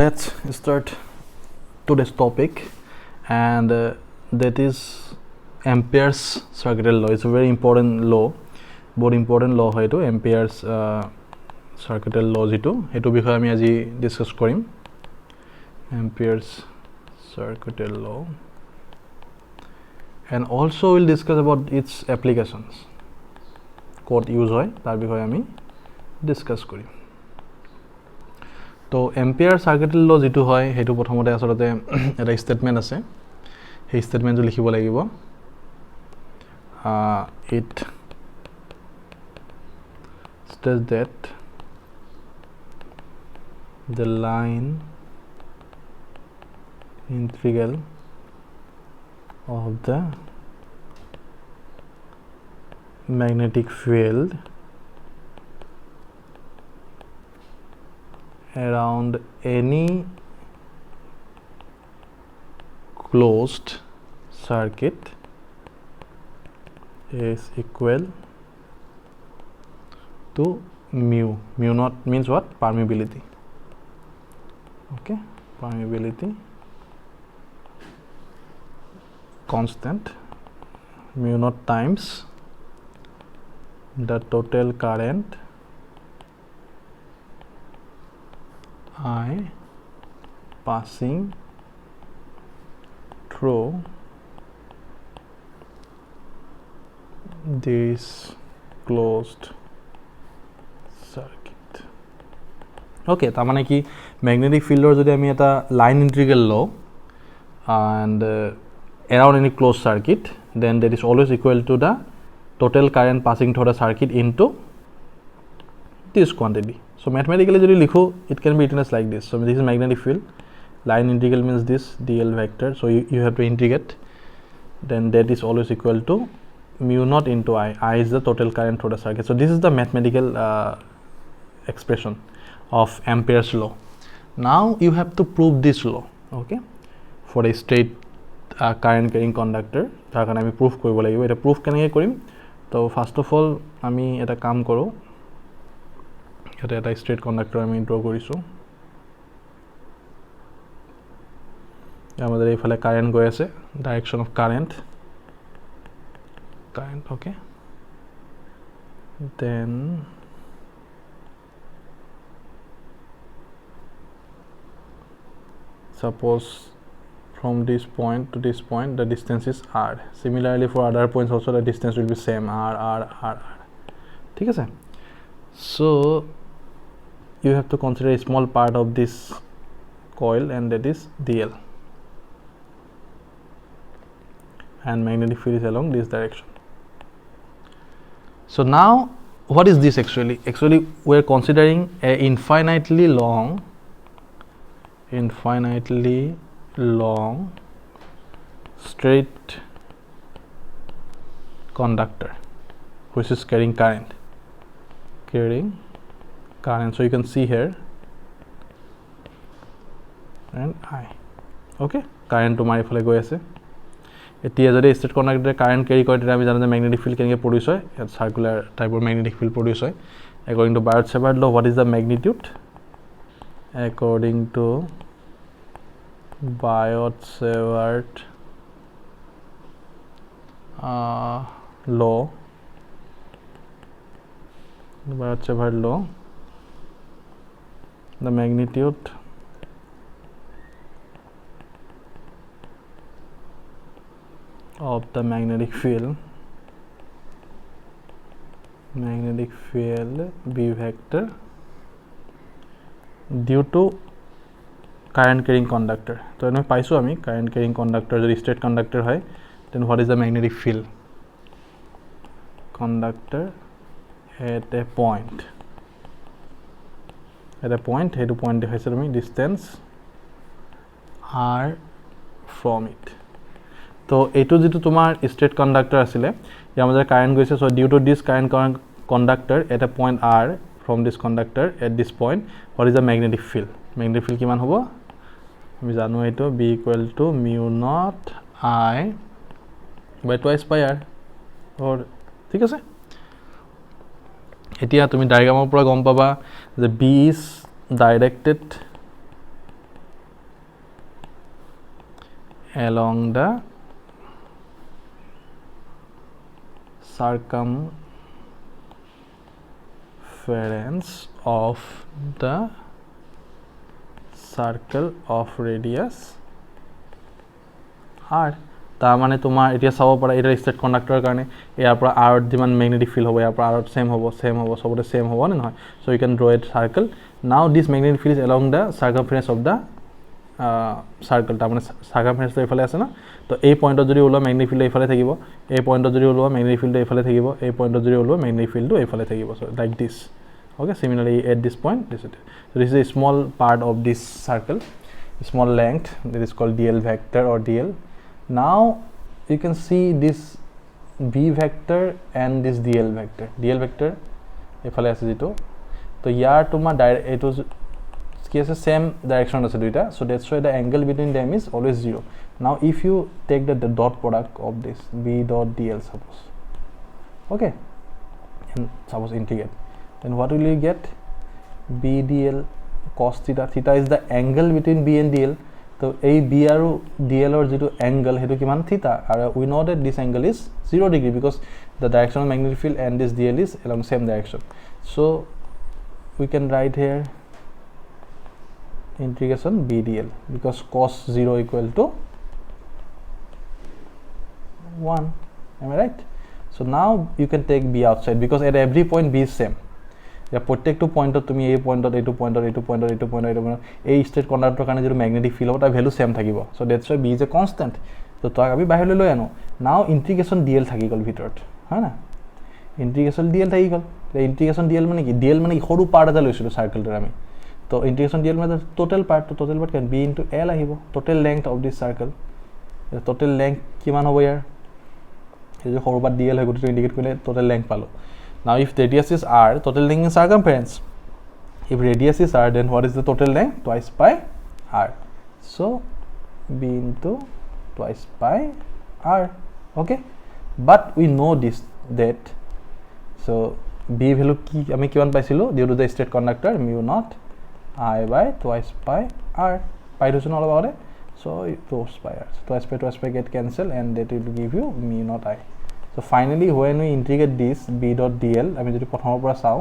Let's start today's topic, and that is Ampere's circuital law. It's a very important law, बहुत important law है तो Ampere's circuital law जितो हेतु बिखय आमी আজি discuss Karim Ampere's circuital law, and also we'll discuss about its applications. Code use হয় तार बिखय आमी discuss करिम. तो एम्पियर सार्किटल ল যেটো হয় হেতু প্ৰথমতে আসলতে এটা স্টেটমেন্ট আছে সেই স্টেটমেন্টটো লিখিব লাগিব it states that the line integral of the magnetic field around any closed circuit is equal to mu. Mu naught means what? Permeability. Okay, permeability constant, mu naught times the total current I passing through this closed circuit. Okay, তা মানে কি magnetic ফিল্ডৰ যদি আমি এটা line integral লও and around any closed circuit, then that is always equal to the total current passing through the circuit into this quantity. So mathematically যদি লিখো it can be written as like this. So this is magnetic field, line integral means this dl vector, so you have to integrate, then that is always equal to mu naught into I is the total current through the circuit. So this is the mathematical expression of Ampere's law. Now you have to prove this law, okay, for a straight current carrying conductor. তাৰ কাৰণে আমি proof কৰিব লাগিব. এটা proof কেনেকৈ কৰিম? তো first of all আমি এটা কাম কৰোঁ, এটা এটা স্ট্ৰেট কন্ডাক্টৰ আমি ড্ৰ কৰিছো, আমাদের এইফালে কারেন্ট গৈ আছে, direction of current, okay, then suppose from this point to this point the distance is r. Similarly for other points also the distance will be same, r. ঠিক আছে? So you have to consider a small part of this coil, and that is dl, and magnetic field is along this direction. So now what is this actually? Actually we are considering a infinitely long straight conductor which is carrying current. So you can see here and I, okay, current to my ফলে গৈ আছে. এতিয়া যদি state কন্ডাক্টৰে current ক্যাৰি কৰে তেতিয়া আমি জানো যে ম্যাগনেটিক ফিল্ড কেনেকৈ প্ৰডিউস হয়, সাৰ্কুলাৰ টাইপৰ ম্যাগনেটিক ফিল্ড প্ৰডিউস হয়. According to Biot-Savart law, what is the magnitude? According to Biot-Savart law, the magnitude of the magnetic field B vector due to current carrying conductor. তো আমি পাইছো আমি current carrying conductor যদি straight conductor হয়, then what is the magnetic field? Conductor at a point, হেতু point দেখাইছে তুমি distance r from it. তো এইটো যেটো তোমাৰ straight conductor আছিলে, ইয়াৰ মাজে কারেন্ট গৈছে, so due to this current conductor at a point r from this conductor at this point, what is the magnetic field? Magnetic field কিমান হ'ব? আমি জানো এইটো b equal to mu naught I by twice pi r, or ঠিক আছে? এতিয়া তুমি ডায়াগ্ৰামৰ পৰা গম পাবা যে B is directed along the circumference of the circle of radius r. তাৰ মানে তোমাৰ এতিয়া চাব পাৰা এটা ষ্টেট কণ্ডাক্টৰৰ কাৰণে ইয়াৰ পৰা আৰত যিমান মেগনেটিক ফিল্ড হ'ব ইয়াৰ পৰা আৰত সেম হ'ব সবতে সেম হ'ব নে নহয় so you can draw a circle now this magnetic field is along the circumference of the circle তাৰ মানে সাৰ্কামফাৰেন্স এইফালে আছে না তো এই পয়েন্টত যদি ওলোৱা ম্যাগনেটিক ফিল্ড এইফালে থাকিব এই পয়েন্টত যদি ওলোৱা ম্যাগনেটিক ফিল্ড এইফালে থাকিব এই পয়েন্টত যদি ওলোৱা ম্যাগনেটিক ফিল্ড এইফালে থাকিব so like this okay similarly at this point this is so this is a small part of this circle small length that is called dl vector or dl. Now you can see this b vector and this dl vector efale ase jito to yar tuma eto ki ase same direction ase duita so that's why the angle between them is always 0. Now if you take the dot product of this b dot dl suppose okay and suppose integrate then what will you get b dl cos theta. Theta is the angle between b and dl so a b and dl or zero angle hetu kiman theta and we know that this angle is 0 degree because the direction of magnetic field and this dl is along same direction so we can write here integration b dl because cos 0 equal to 1 am I right so now you can take b outside because at every point b is same या प्रत्येकটো পয়েন্টত তুমি এই পয়েন্টত এইটো পয়েন্টত এইটো পয়েন্টত এইটো পয়েন্টত এইটো পয়েন্টত এই state conductor কাৰণে যে ম্যাগনেটিক ফিল্ড হ'ব তাৰ ভ্যালু সেম থাকিব so that's why B is a constant তো তাক আমি বাহিৰলৈ লৈ আনো নাও ইন্টিগ্ৰেশন ডিএল থাকি গল ভিতৰত হয় না ইন্টিগ্ৰেশন ডিএল থাকি গল ইন্টিগ্ৰেশন ডিএল মানে কি ডিএল মানে সৰু পাৰ্ট এটা লৈছিলো সাৰ্কেলটোৰ আমি তো ইন্টিগ্ৰেশন ডিএল মানে টোটাল পাৰ্ট তো total part can be into L আহিব total length of this circle total length কিমান হ'ব ইয়াৰ এই যে সৰু পাৰ্ট ডিএল হৈ গটো ইন্ডিকেট কৰিলে টোটাল লেংথ পালো. Now if radius is r, total length is circumference. If radius is r, then what is the total length? Twice pi r. So b into twice pi r. Okay. But we know this that so b value ki ami kiman paisilo due to the straight conductor mu naught I by twice pi r. Pi doesn't all about it. So twice pi r. So twice pi get cancelled and that will give you mu naught I. So finally when we integrate this b dot dl I mean jodi prothomor pora sao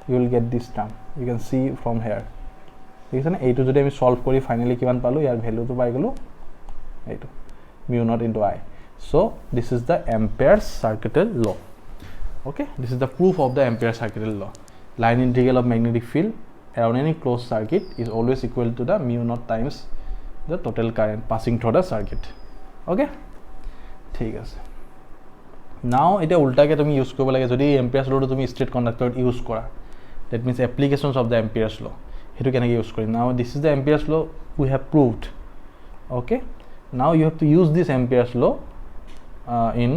you will get this term you can see from here ঠিক আছে না এইটো যদি আমি solve করি finally কিমান পালো ইয়াৰ value তো পাই গলো এইটো mu naught into I so this is the Ampere's circuital law okay this is the proof of the Ampere's circuital law line integral of magnetic field around any closed circuit is always equal to the mu naught times the total current passing through the circuit okay ঠিক আছে. Now এটা উল্টাকে তুমি use কৰিব লাগে যদি এম্পিয়াৰছ লটো তুমি straight কন্ডাক্টৰত use কৰা that means applications of the Ampere's law হেতু কেনেকৈ ইউজ কৰিম now this is the Ampere's law we have proved okay now you have to use this Ampere's law in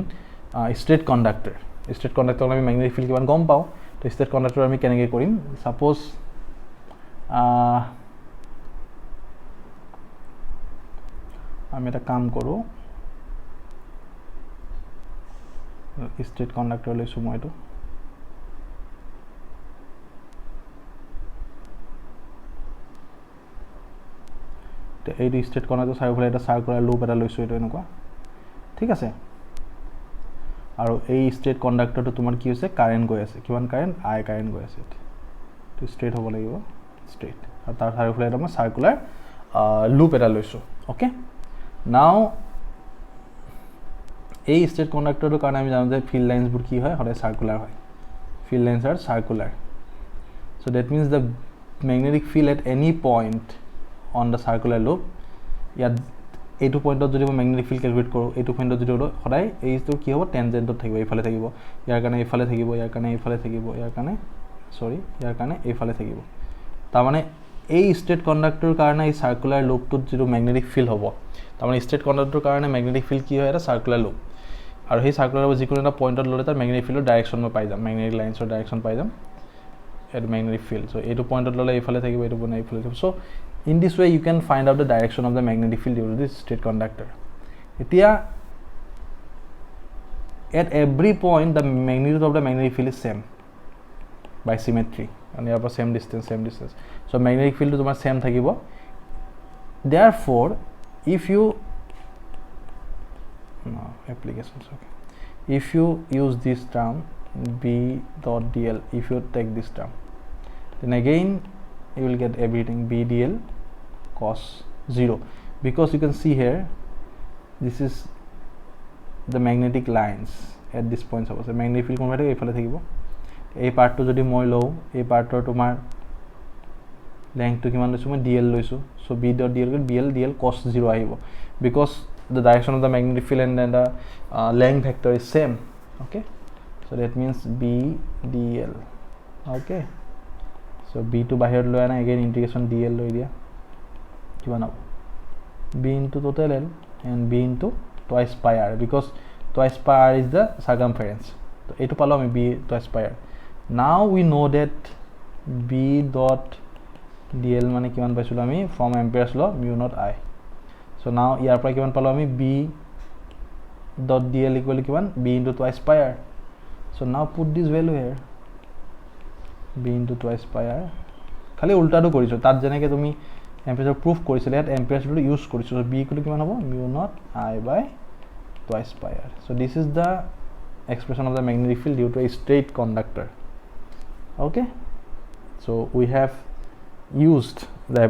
straight conductor আমি magnetic field কিমান গম পাও তো straight conductor আমি কেনেকৈ কৰিম সাপোজ আমি এটা কাম কৰো স্ট্ৰেট কন্ডাক্টৰ লৈছো মই এটো তে এই স্ট্ৰেট কন্ডাক্টৰ চাৰিওফালে এটা সাৰ্কুলাৰ লুপ এটা লৈছো এটো এনেকুৱা ঠিক আছে আৰু এই স্ট্ৰেট কন্ডাক্টৰটো তোমাৰ কি হৈছে কাৰেন্ট গৈ আছে কিমান কাৰেন্ট I কাৰেন্ট গৈ আছে তো স্ট্ৰেট হ'ব লাগিব স্ট্ৰেট আৰু তাৰ চাৰিওফালে এটা মই সাৰ্কুলাৰ লুপ এটা লৈছো ওকে নাও এই স্ট্ৰেট কন্ডাক্টৰটো কাৰণে আমি জানো যে ফিল্ড লাইনছবোৰ কি হয় হৰে সাৰ্কুলাৰ হয় field lines are circular so that means the magnetic field at any point on the circular loop ইয়াত এইটো পয়েন্টত যদি মই ম্যাগনেটিক ফিল্ড ক্যালকুলেট কৰো এইটো পয়েন্টত যদি সদায় এইটো কি হ'ব টেনজেন্টত থাকিব এইফালে থাকিব ইয়াৰ কাৰণে এইফালে থাকিব ইয়াৰ কাৰণে এইফালে থাকিব ইয়াৰ কাৰণে এইফালে থাকিব তাৰ মানে এই স্ট্ৰেট কন্ডাক্টৰ কাৰণে এই সাৰ্কুলাৰ লুপটোত যিটো ম্যাগনেটিক ফিল্ড হ'ব তাৰ মানে স্ট্ৰেট কন্ডাক্টৰ কাৰণে ম্যাগনেটিক ফিল্ড কি হয় এটা সাৰ্কুলাৰ লুপ আৰু সেই সাৰ্কুলাৰ যিকোনো এটা পয়েন্টত ললে তাৰ ম্যাগনেটিক ফিল্ডৰ ডাইৰেকশন মই পাই যাম ম্যাগনেটিক লাইনছৰ ডাইৰেকশন পাই যাম এট ম্যাগনেটিক ফিল্ড সো এইটো পয়েন্টত ললে এইফালে থাকিব এইটো বনাই এইফালে থাকিব so in this way you can find out the direction of the magnetic field due to this straight conductor etia at every point the magnitude of the magnetic field is same by symmetry and here same distance so magnetic field tomar same thakibo therefore if you no applications. Okay, if you use this term b dot dl, if you take this term, then again you will get everything b dl cos 0, because you can see here this is the magnetic lines at this point. Suppose magnetic field কোনফালে এইফালে থাকিব, এই পাৰ্টটো যদি মই লওঁ, এই পাৰ্টৰ তোমাৰ লেংথটো কিমান লৈছোঁ মই dl লৈছোঁ, so b dot dl dl cos 0 আহিব, because the direction of the magnetic field and then the length vector is same. Okay, so that means b dl. Okay, so b to বাহিৰত লৈ আনা, again integration dl লৈ দিয়া, কিমান হ'ব b into total l and b into twice pi r, because twice pi r is the circumference. So এইটো পালো আমি b twice pi r. Now we know that b dot dl মানে কিমান পাইছিলো আমি from Ampere's law mu naught I. So now ইয়াৰ পৰা কিমান পালো আমি b dot dl equal to কিমান b into twice pi r. So now put this value here, b into twice pi r. খালি উল্টাটো কৰিছো, তাত যেনেকৈ তুমি Ampere's proof কৰিছিলে ইয়াত Ampere's law ইউজ কৰিছো, so b equal to কিমান হ'ব mu naught I by twice pi r. So this is the expression of the magnetic field due to a straight conductor. Okay, so we have used the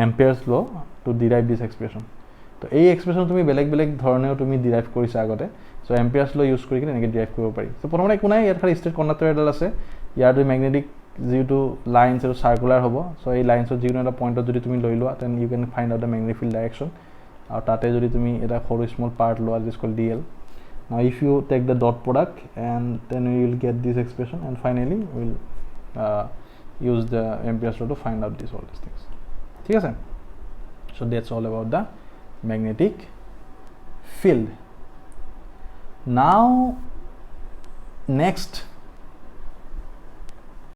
Ampere's law to derive this expression. তো এই expression তুমি বেলেগ বেলেগ ধৰণেও তুমি derive কৰিছা আগতে, চ' এম্পিয়াৰ্ছ ল' ইউজ কৰি কিনে এনেকৈ ডিৰাইভ কৰিব পাৰি। চ' প্ৰথমতে একো নাই, ইয়াত খালি ষ্ট্ৰেট কণ্ডাক্টৰ এডাল আছে, ইয়াৰ মেগনেটিক যিটো লাইনছ এইটো চাৰ্কুলাৰ হ'ব, চ' এই লাইনছত যিকোনো এটা পইণ্টত যদি তুমি লৈ লোৱা then you can find out the magnetic field direction, আৰু তাতে যদি তুমি এটা সৰু স্মল পাৰ্ট লোৱা this call D L. Now if you take the dot product and then you will get this expression and finally will use the Ampere's law' to find out this all this things. ঠিক আছে, so' that's all about the magnetic field. Now next